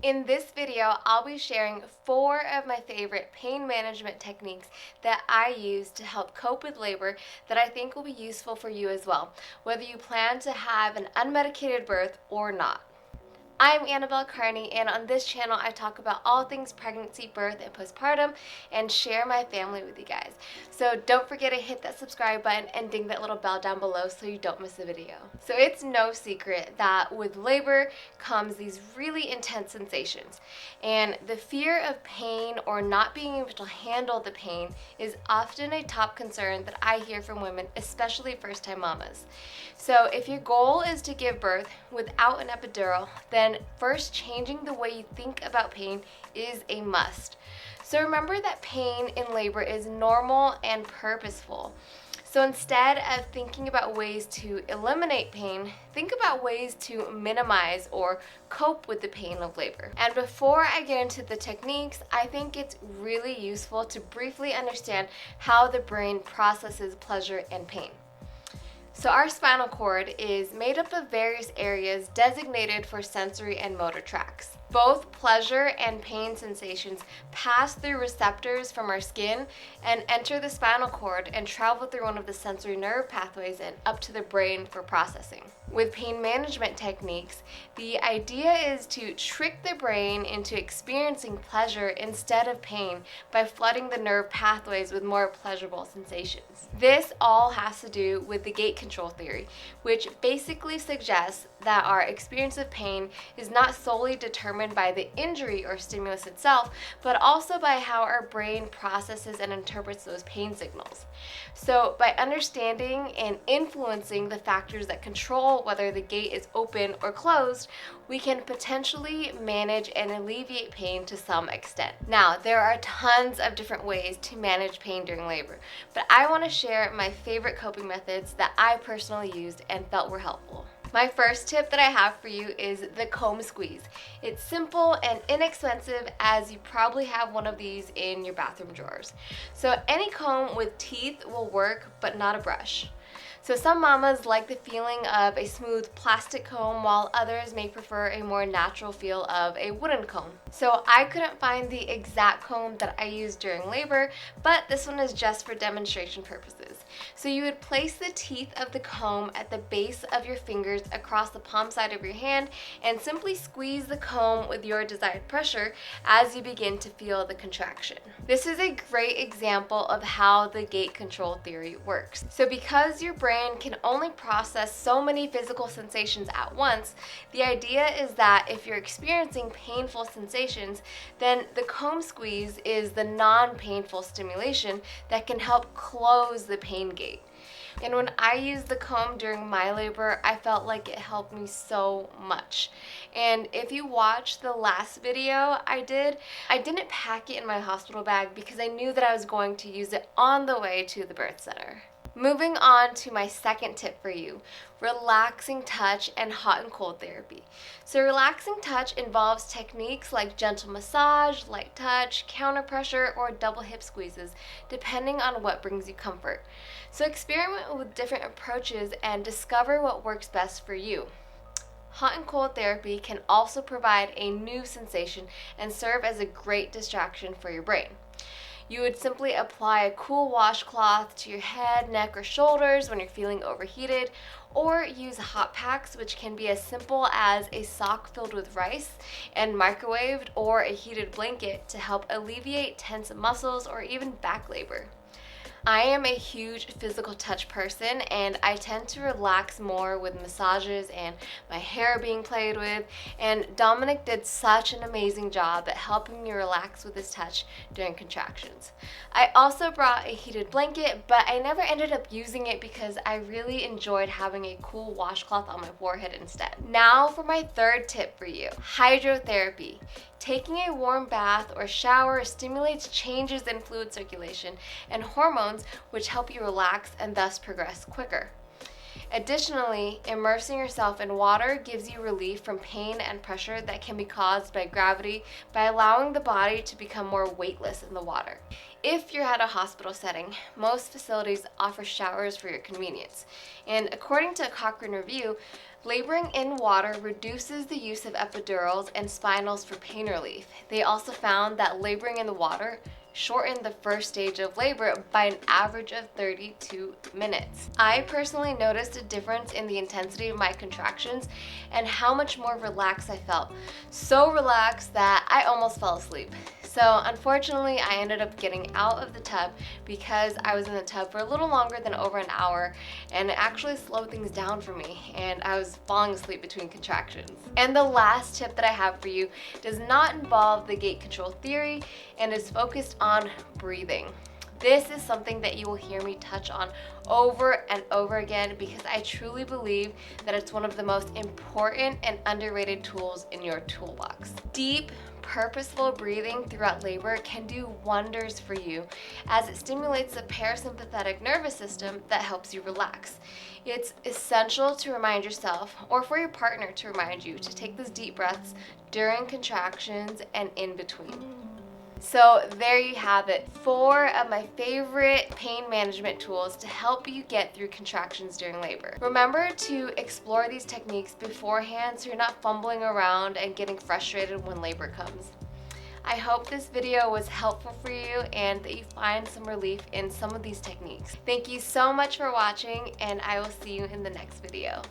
In this video, I'll be sharing 4 of my favorite pain management techniques that I use to help cope with labor that I think will be useful for you as well, whether you plan to have an unmedicated birth or not. I'm Annabelle Carney, and on this channel I talk about all things pregnancy, birth, and postpartum and share my family with you guys. So don't forget to hit that subscribe button and ding that little bell down below so you don't miss a video. So it's no secret that with labor comes these really intense sensations, and the fear of pain or not being able to handle the pain is often a top concern that I hear from women, especially first-time mamas. So if your goal is to give birth without an epidural, then first changing the way you think about pain is a must. So remember that pain in labor is normal and purposeful. So instead of thinking about ways to eliminate pain, think about ways to minimize or cope with the pain of labor. And before I get into the techniques, I think it's really useful to briefly understand how the brain processes pleasure and pain. So our spinal cord is made up of various areas designated for sensory and motor tracts. Both pleasure and pain sensations pass through receptors from our skin and enter the spinal cord and travel through one of the sensory nerve pathways and up to the brain for processing. With pain management techniques, the idea is to trick the brain into experiencing pleasure instead of pain by flooding the nerve pathways with more pleasurable sensations. This all has to do with the gate control theory, which basically suggests that our experience of pain is not solely determined by the injury or stimulus itself, but also by how our brain processes and interprets those pain signals. So by understanding and influencing the factors that control whether the gate is open or closed, we can potentially manage and alleviate pain to some extent. Now, there are tons of different ways to manage pain during labor, but I want to share my favorite coping methods that I personally used and felt were helpful. My first tip that I have for you is the comb squeeze. It's simple and inexpensive, as you probably have one of these in your bathroom drawers. So any comb with teeth will work, but not a brush. So some mamas like the feeling of a smooth plastic comb, while others may prefer a more natural feel of a wooden comb. So I couldn't find the exact comb that I used during labor, but this one is just for demonstration purposes. So you would place the teeth of the comb at the base of your fingers across the palm side of your hand and simply squeeze the comb with your desired pressure as you begin to feel the contraction. This is a great example of how the gate control theory works. So because your brain can only process so many physical sensations at once, the idea is that if you're experiencing painful sensations, then the comb squeeze is the non-painful stimulation that can help close the pain gate. And when I used the comb during my labor, I felt like it helped me so much. And if you watched the last video I didn't pack it in my hospital bag because I knew that I was going to use it on the way to the birth center. Moving on to my second tip for you, relaxing touch and hot and cold therapy. So relaxing touch involves techniques like gentle massage, light touch, counter pressure, or double hip squeezes, depending on what brings you comfort. So experiment with different approaches and discover what works best for you. Hot and cold therapy can also provide a new sensation and serve as a great distraction for your brain. You would simply apply a cool washcloth to your head, neck, or shoulders when you're feeling overheated, or use hot packs, which can be as simple as a sock filled with rice and microwaved, or a heated blanket to help alleviate tense muscles or even back labor. I am a huge physical touch person, and I tend to relax more with massages and my hair being played with, and Dominic did such an amazing job at helping me relax with his touch during contractions. I also brought a heated blanket, but I never ended up using it because I really enjoyed having a cool washcloth on my forehead instead. Now for my third tip for you, hydrotherapy. Taking a warm bath or shower stimulates changes in fluid circulation and hormones, which help you relax and thus progress quicker. Additionally, immersing yourself in water gives you relief from pain and pressure that can be caused by gravity by allowing the body to become more weightless in the water. If you're at a hospital setting, most facilities offer showers for your convenience. And according to a Cochrane review, Laboring in water reduces the use of epidurals and spinals for pain relief. They also found that laboring in the water shortened the first stage of labor by an average of 32 minutes. I personally noticed a difference in the intensity of my contractions and how much more relaxed I felt. So relaxed that I almost fell asleep. So unfortunately, I ended up getting out of the tub because I was in the tub for a little longer than over an hour, and it actually slowed things down for me, and I was falling asleep between contractions. And the last tip that I have for you does not involve the gate control theory and is focused on breathing. This is something that you will hear me touch on over and over again because I truly believe that it's one of the most important and underrated tools in your toolbox. Deep, purposeful breathing throughout labor can do wonders for you as it stimulates the parasympathetic nervous system that helps you relax. It's essential to remind yourself, or for your partner to remind you, to take those deep breaths during contractions and in between. So there you have it, 4 of my favorite pain management tools to help you get through contractions during labor. Remember to explore these techniques beforehand so you're not fumbling around and getting frustrated when labor comes. I hope this video was helpful for you and that you find some relief in some of these techniques. Thank you so much for watching, and I will see you in the next video.